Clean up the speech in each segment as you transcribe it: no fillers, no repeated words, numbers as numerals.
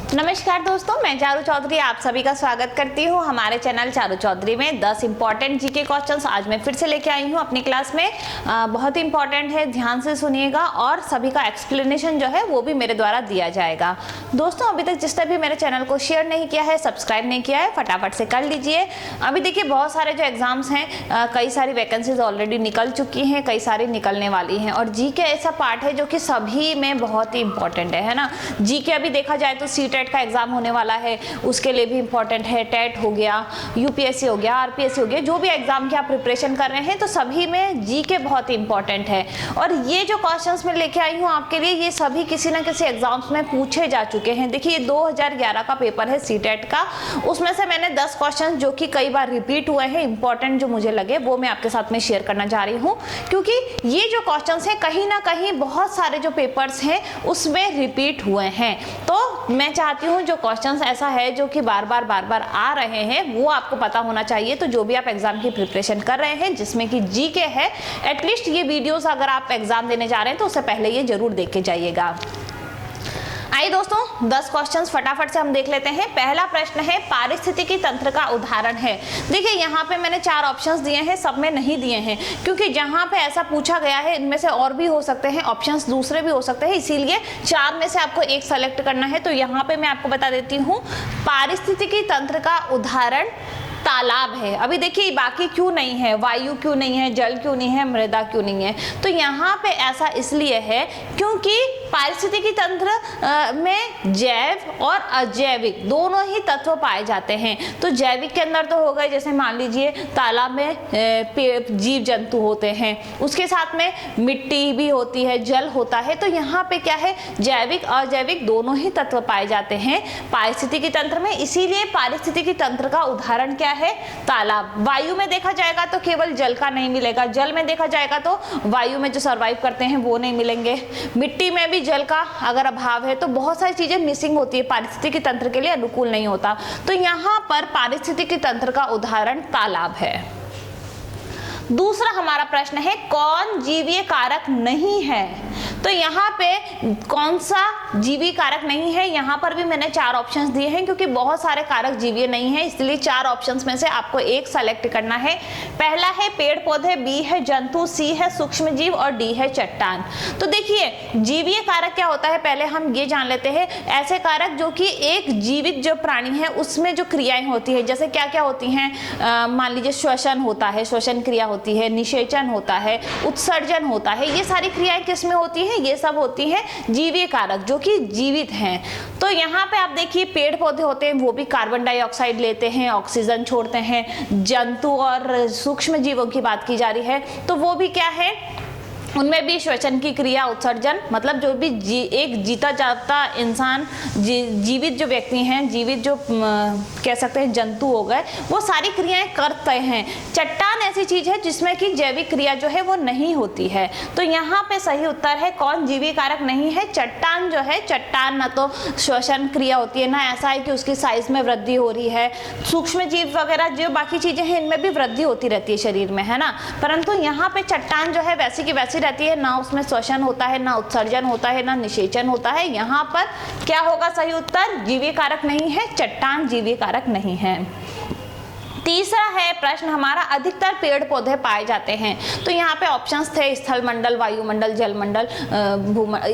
नमस्कार दोस्तों, मैं चारू चौधरी आप सभी का स्वागत करती हूं हमारे चैनल चारू चौधरी में। 10 इंपॉर्टेंट जीके क्वेश्चंस आज मैं फिर से लेके आई हूं अपनी क्लास में। बहुत ही इंपॉर्टेंट है, ध्यान से सुनिएगा और सभी का एक्सप्लेनेशन जो है वो भी मेरे द्वारा दिया जाएगा। दोस्तों, अभी तक जिसने भी मेरे चैनल को शेयर नहीं किया है, सब्सक्राइब नहीं किया है, फटाफट से कर लीजिए। अभी देखिए बहुत सारे जो एग्जाम्स हैं, कई सारी वैकेंसीज ऑलरेडी निकल चुकी हैं, कई सारी निकलने वाली हैं और जीके ऐसा पार्ट है जो कि सभी में बहुत ही इंपॉर्टेंट है ना। जीके अभी देखा जाए तो सीटेट का एग्जाम होने वाला है, उसके लिए भी इंपॉर्टेंट है। टेट हो गया, यूपीएससी हो गया, आरपीएससी हो गया, जो भी एग्जाम की आप प्रिपरेशन कर रहे हैं तो सभी में जीके बहुत ही इंपॉर्टेंट है। और ये जो क्वेश्चंस मैं लेके आई हूँ आपके लिए, ये सभी किसी ना किसी एग्जाम्स में पूछे जा चुके हैं। देखिए 2011 का पेपर है सीटेट का, उसमें से मैंने 10 क्वेश्चन जो कि कई बार रिपीट हुए हैं, इंपॉर्टेंट जो मुझे लगे वो मैं आपके साथ में शेयर करना चाह रही हूँ, क्योंकि ये जो क्वेश्चंस हैं कहीं ना कहीं बहुत सारे जो पेपर्स हैं उसमें रिपीट हुए हैं। तो मैं चाहती हूँ जो क्वेश्चंस ऐसा है जो कि बार बार आ रहे हैं वो आपको पता होना चाहिए। तो जो भी आप एग्जाम की प्रिपरेशन कर रहे हैं जिसमें कि जीके है, एटलीस्ट ये वीडियोस अगर आप एग्जाम देने जा रहे हैं तो उससे पहले ये जरूर देख के जाइएगा। आइए दोस्तों, 10 क्वेश्चंस फटाफट से हम देख लेते हैं। पहला प्रश्न है, पारिस्थितिकी तंत्र का उदाहरण है। देखिए यहाँ पे मैंने 4 ऑप्शंस दिए हैं, सब में नहीं दिए हैं क्योंकि जहाँ पे ऐसा पूछा गया है इनमें से और भी हो सकते हैं, ऑप्शंस दूसरे भी हो सकते हैं, इसीलिए 4 में से आपको एक सेलेक्ट करना है। तो यहाँ पे मैं आपको बता देती हूँ, पारिस्थितिकी तंत्र का उदाहरण तालाब है। अभी देखिए बाकी क्यों नहीं है, वायु क्यों नहीं है, जल क्यों नहीं है, मृदा क्यों नहीं है, तो यहाँ पे ऐसा इसलिए है क्योंकि पारिस्थितिकी तंत्र में जैव और अजैविक दोनों ही तत्व पाए जाते हैं। तो जैविक के अंदर तो हो गए, जैसे मान लीजिए तालाब में जीव जंतु होते हैं, उसके साथ में मिट्टी भी होती है, जल होता है। तो यहाँ पे क्या है, जैविक अजैविक दोनों ही तत्व पाए जाते हैं पारिस्थितिकी तंत्र में, इसीलिए पारिस्थितिकी तंत्र का उदाहरण क्या है, तालाब। वायु में देखा जाएगा तो केवल जल का नहीं मिलेगा, जल में देखा जाएगा तो वायु में जो सर्वाइव करते हैं वो नहीं मिलेंगे, मिट्टी में भी जल का अगर अभाव है तो बहुत सारी चीजें मिसिंग होती है, पारिस्थितिकी तंत्र के लिए अनुकूल नहीं होता। तो यहाँ पर पारिस्थितिकी तंत्र का उदाहरण तालाब है। दूसरा हमारा प्रश्न है, कौन जीवीय कारक नहीं है। तो यहाँ पे कौन सा जीवी कारक नहीं है, यहाँ पर भी मैंने 4 ऑप्शंस दिए हैं क्योंकि बहुत सारे कारक जीवीय नहीं है, इसलिए 4 ऑप्शंस में से आपको एक सेलेक्ट करना है। पहला है पेड़ पौधे, बी है जंतु, सी है सूक्ष्म जीव और डी है चट्टान। तो देखिए जीवीय कारक क्या होता है, पहले हम ये जान लेते हैं। ऐसे कारक जो कि एक जीवित जो प्राणी है उसमें जो क्रियाएं होती है, जैसे क्या क्या होती हैं, मान लीजिए श्वसन होता है, श्वसन क्रिया होती है, निषेचन होता है, उत्सर्जन होता है, ये सारी क्रियाएं किसमें होती हैं, ये सब होती हैं जीवीय कारक जो कि जीवित हैं। तो यहाँ पे आप देखिए पेड़ पौधे होते हैं, वो भी कार्बन डाइऑक्साइड लेते हैं, ऑक्सीजन छोड़ते हैं। जंतु और सूक्ष्म जीवों की बात की जा रही है तो वो भी क्या है, उनमें भी श्वसन की क्रिया, उत्सर्जन, मतलब जो भी एक जीता जाता इंसान, जीवित जो व्यक्ति हैं, जीवित जो कह सकते हैं जंतु हो गए, वो सारी क्रियाएं करते हैं। चट्टान ऐसी चीज है जिसमें कि जैविक क्रिया जो है वो नहीं होती है। तो यहाँ पे सही उत्तर है कौन जीवी कारक नहीं है, चट्टान जो है। चट्टान ना तो श्वसन क्रिया होती है, ना ऐसा है कि उसकी साइज में वृद्धि हो रही है। सूक्ष्म जीव वगैरह जो बाकी चीजें हैं इनमें भी वृद्धि होती रहती है शरीर में, है ना, परंतु यहाँ पे चट्टान जो है वैसी की वैसी रहती है, ना उसमें श्वसन होता है, ना उत्सर्जन होता है, ना निषेचन होता है। यहाँ पर क्या होगा सही उत्तर, जीवीय कारक नहीं है, चट्टान जीवीय कारक नहीं है। तीसरा है प्रश्न हमारा, अधिकतर पेड़ पौधे पाए जाते हैं। तो यहाँ पे ऑप्शंस थे स्थल मंडल, वायुमंडल, जलमंडल,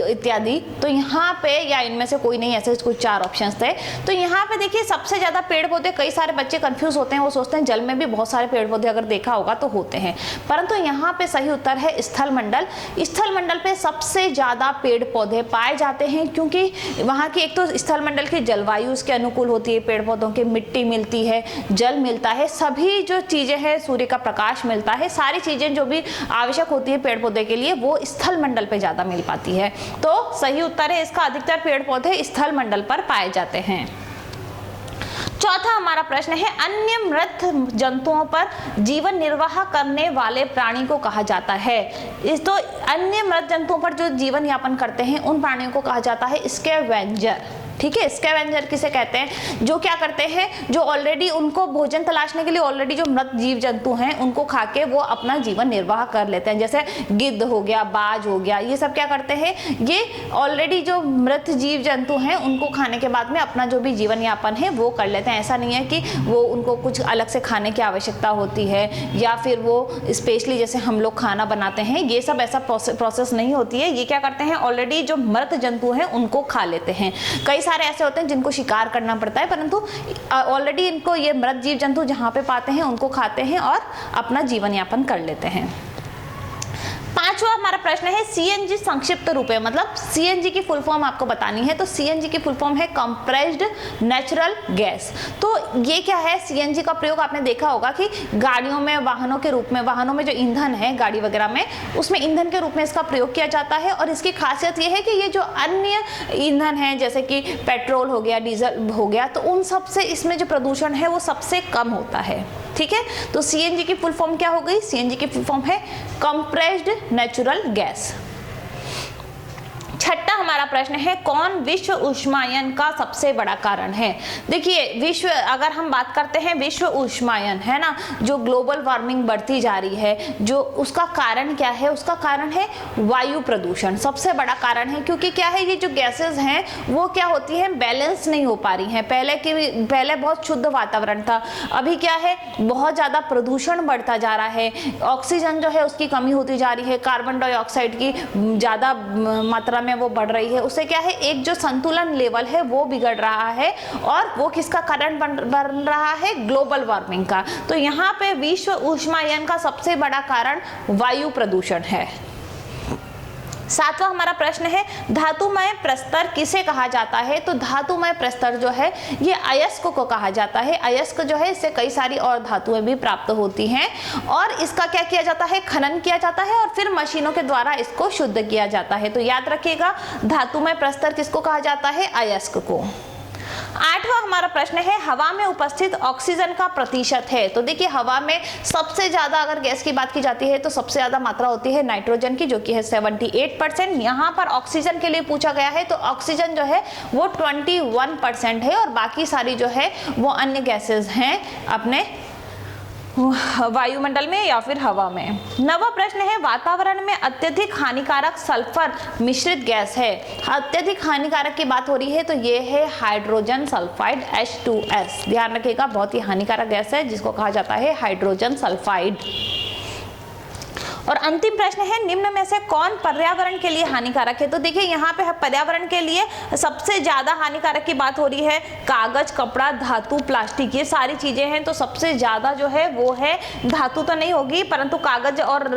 इत्यादि। तो यहाँ पे या इनमें से कोई नहीं, ऐसे कुछ 4 ऑप्शंस थे। तो यहाँ पे देखिए सबसे ज्यादा पेड़ पौधे, कई सारे बच्चे कंफ्यूज होते हैं, वो सोचते हैं जल में भी बहुत सारे पेड़ पौधे अगर देखा होगा तो होते हैं, परंतु यहाँ पे सही उत्तर है स्थल मंडल। स्थल मंडल पे सबसे ज्यादा पेड़ पौधे पाए जाते हैं क्योंकि वहाँ की एक तो स्थल मंडल की जलवायु उसके अनुकूल होती है, पेड़ पौधों की मिट्टी मिलती है, जल मिलता है, सभी जो चीजें हैं, सूर्य का प्रकाश मिलता है, सारी चीजें जो भी आवश्यक होती है पेड़ पौधे के लिए वो स्थल मंडल पे ज्यादा मिल पाती है। तो सही उत्तर है इसका, अधिकतर पेड़ पौधे स्थल मंडल पर पाए जाते हैं। चौथा हमारा प्रश्न है, अन्य मृत जंतुओं पर जीवन निर्वाह करने वाले प्राणी को कहा जाता है। इस तो अन्य मृत जंतुओं पर जो जीवन यापन करते हैं उन प्राणियों को कहा जाता है स्कैवेंजर। ठीक है। स्कैवेंजर किसे कहते हैं, जो क्या करते हैं, जो ऑलरेडी उनको भोजन तलाशने के लिए ऑलरेडी जो मृत जीव जंतु हैं उनको खा के वो अपना जीवन निर्वाह कर लेते हैं। जैसे गिद्ध हो गया, बाज हो गया, ये सब क्या करते हैं, ये ऑलरेडी जो मृत जीव जंतु हैं उनको खाने के बाद में अपना जो भी जीवन यापन है वो कर लेते हैं। ऐसा नहीं है कि वो उनको कुछ अलग से खाने की आवश्यकता होती है या फिर वो स्पेशली जैसे हम लोग खाना बनाते हैं, ये सब ऐसा प्रोसेस नहीं होती है। ये क्या करते हैं, ऑलरेडी जो मृत जंतु हैं उनको खा लेते हैं। कई सारे ऐसे होते हैं जिनको शिकार करना पड़ता है, परंतु ऑलरेडी इनको ये मृत जीव जंतु जहाँ पे पाते हैं उनको खाते हैं और अपना जीवन यापन कर लेते हैं। पांचवा हमारा प्रश्न है सीएनजी संक्षिप्त रूप है, मतलब सीएनजी की फुल फॉर्म आपको बतानी है। तो सीएनजी की फुल फॉर्म है कंप्रेस्ड नेचुरल गैस। तो ये क्या है, सीएनजी का प्रयोग आपने देखा होगा कि गाड़ियों में, वाहनों के रूप में, वाहनों में जो ईंधन है गाड़ी वगैरह में, उसमें ईंधन के रूप में इसका प्रयोग किया जाता है। और इसकी खासियत ये है कि ये जो अन्य ईंधन है जैसे कि पेट्रोल हो गया, डीजल हो गया, तो उन सब से इसमें जो प्रदूषण है वो सबसे कम होता है। ठीक है, तो सीएनजी की फुल फॉर्म क्या हो गई, सीएनजी की फुल फॉर्म है कंप्रेस्ड नेचुरल गैस। छठा हमारा प्रश्न है कौन विश्व उष्मायन का सबसे बड़ा कारण है। देखिए विश्व, अगर हम बात करते हैं विश्व उष्मायन, है ना, जो ग्लोबल वार्मिंग बढ़ती जा रही है, जो उसका कारण क्या है, उसका कारण है वायु प्रदूषण, सबसे बड़ा कारण है। क्योंकि क्या है, ये जो गैसेस हैं वो क्या होती हैं, बैलेंस नहीं हो पा रही हैं। पहले बहुत शुद्ध वातावरण था, अभी क्या है, बहुत ज्यादा प्रदूषण बढ़ता जा रहा है, ऑक्सीजन जो है उसकी कमी होती जा रही है, कार्बन डाइऑक्साइड की ज्यादा मात्रा में वो बढ़ रही है। उससे क्या है, एक जो संतुलन लेवल है वो बिगड़ रहा है और वो किसका कारण बन रहा है, ग्लोबल वार्मिंग का। तो यहाँ पे विश्व उष्मायन का सबसे बड़ा कारण वायु प्रदूषण है। सातवां हमारा प्रश्न है धातुमय प्रस्तर किसे कहा जाता है। तो धातुमय प्रस्तर जो है ये अयस्क को कहा जाता है। अयस्क जो है इससे कई सारी और धातुएं भी प्राप्त होती हैं और इसका क्या किया जाता है, खनन किया जाता है और फिर मशीनों के द्वारा इसको शुद्ध किया जाता है। तो याद रखिएगा धातुमय प्रस्तर किसको कहा जाता है, अयस्क को। आठवां हमारा प्रश्न है हवा में उपस्थित ऑक्सीजन का प्रतिशत है। तो देखिए हवा में सबसे ज्यादा अगर गैस की बात की जाती है तो सबसे ज्यादा मात्रा होती है नाइट्रोजन की, जो कि है 78%। यहाँ पर ऑक्सीजन के लिए पूछा गया है तो ऑक्सीजन जो है वो 21% है और बाकी सारी जो है वो अन्य गैसेस हैं अपने वायुमंडल में या फिर हवा में। नवा प्रश्न है वातावरण में अत्यधिक हानिकारक सल्फर मिश्रित गैस है। अत्यधिक हानिकारक की बात हो रही है तो ये है हाइड्रोजन सल्फाइड H2S। ध्यान रखिएगा, बहुत ही हानिकारक गैस है जिसको कहा जाता है हाइड्रोजन सल्फाइड। और अंतिम प्रश्न है निम्न में से कौन पर्यावरण के लिए हानिकारक है। तो देखिए यहाँ पे पर्यावरण के लिए सबसे ज्यादा हानिकारक की बात हो रही है कागज, कपड़ा, धातु, प्लास्टिक, ये सारी चीजें हैं। तो सबसे ज्यादा जो है वो है धातु तो नहीं होगी परंतु कागज, और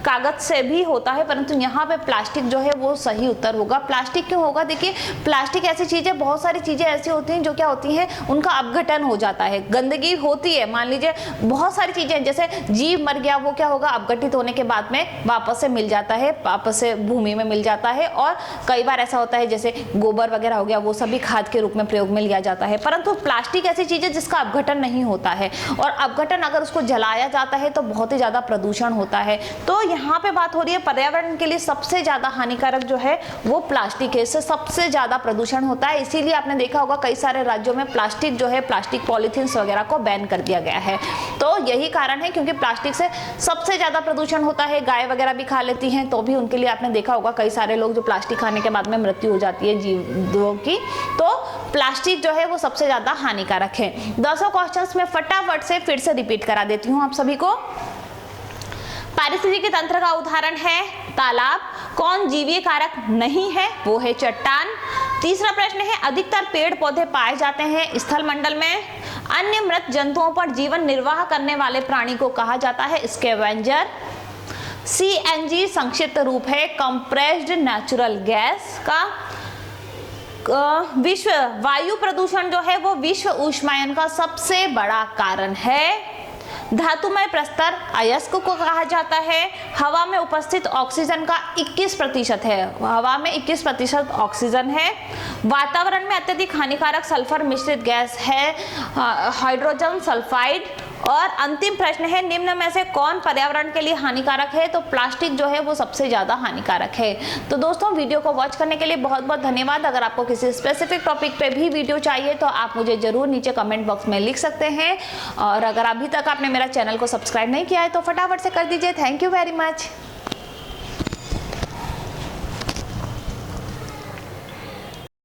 कागज से भी होता है, परंतु यहाँ पे प्लास्टिक जो है वो सही उत्तर होगा। प्लास्टिक क्यों होगा, देखिए प्लास्टिक ऐसी चीज है, बहुत सारी चीजें ऐसी होती हैं जो क्या होती हैं, उनका अपघटन हो जाता है, गंदगी होती है, मान लीजिए बहुत सारी चीजें, जैसे जीव मर गया वो क्या होगा, अपघटित होने के बाद में वापस से मिल जाता है, वापस से भूमि में मिल जाता है। और कई बार ऐसा होता है जैसे गोबर वगैरह हो गया वो सभी खाद के रूप में प्रयोग में लिया जाता है। परंतु प्लास्टिक ऐसी चीज है जिसका अपघटन नहीं होता है और अपघटन अगर उसको जलाया जाता है तो बहुत ही ज्यादा प्रदूषण होता है। तो यहाँ पे बात हो रही है पर्यावरण के लिए सबसे ज्यादा हानिकारक जो है वो प्लास्टिक है, इससे सबसे ज्यादा प्रदूषण होता है। इसीलिए आपने देखा होगा कई सारे राज्यों में प्लास्टिक जो है, प्लास्टिक पॉलीथीन्स वगैरह को बैन कर दिया गया है। तो यही कारण है क्योंकि प्लास्टिक से सबसे ज्यादा प्रदूषण होता है। गाय वगैरह भी खा लेती हैं तो भी उनके लिए आपने देखा होगा कई सारे लोग जो प्लास्टिक खाने के बाद में मृत्यु हो जाती है जीवों की। तो प्लास्टिक जो है वो सबसे ज्यादा हानिकारक है। 10 क्वेश्चंस में फटाफट से फिर से रिपीट करा देती हूँ आप सभी को। पारिस्थितिकी तंत्र का उदाहरण है तालाब। कौन जीवीय कारक नहीं है, वो है चट्टान। तीसरा प्रश्न है अधिकतर पेड़ पौधे पाए जाते हैं स्थल मंडल में। अन्य मृत जंतुओं पर जीवन निर्वाह करने वाले प्राणी को कहा जाता है स्कैवेंजर। सीएनजी संक्षिप्त रूप है कंप्रेस्ड नेचुरल गैस का। विश्व वायु प्रदूषण जो है वो विश्व उष्मायन का सबसे बड़ा कारण है। धातुमय प्रस्तर अयस्क को कहा जाता है। हवा में उपस्थित ऑक्सीजन का 21% है, हवा में 21% ऑक्सीजन है। वातावरण में अत्यधिक हानिकारक सल्फर मिश्रित गैस है हाइड्रोजन सल्फाइड। और अंतिम प्रश्न है, निम्न में से कौन पर्यावरण के लिए हानिकारक है? तो प्लास्टिक जो है वो सबसे ज्यादा हानिकारक है। तो दोस्तों वीडियो को वॉच करने के लिए बहुत बहुत धन्यवाद। अगर आपको किसी स्पेसिफिक टॉपिक पे भी वीडियो चाहिए तो आप मुझे जरूर नीचे कमेंट बॉक्स में लिख सकते हैं। और अगर अभी तक आपने मेरा चैनल को सब्सक्राइब नहीं किया है तो फटाफट से कर दीजिए। Thank you very much.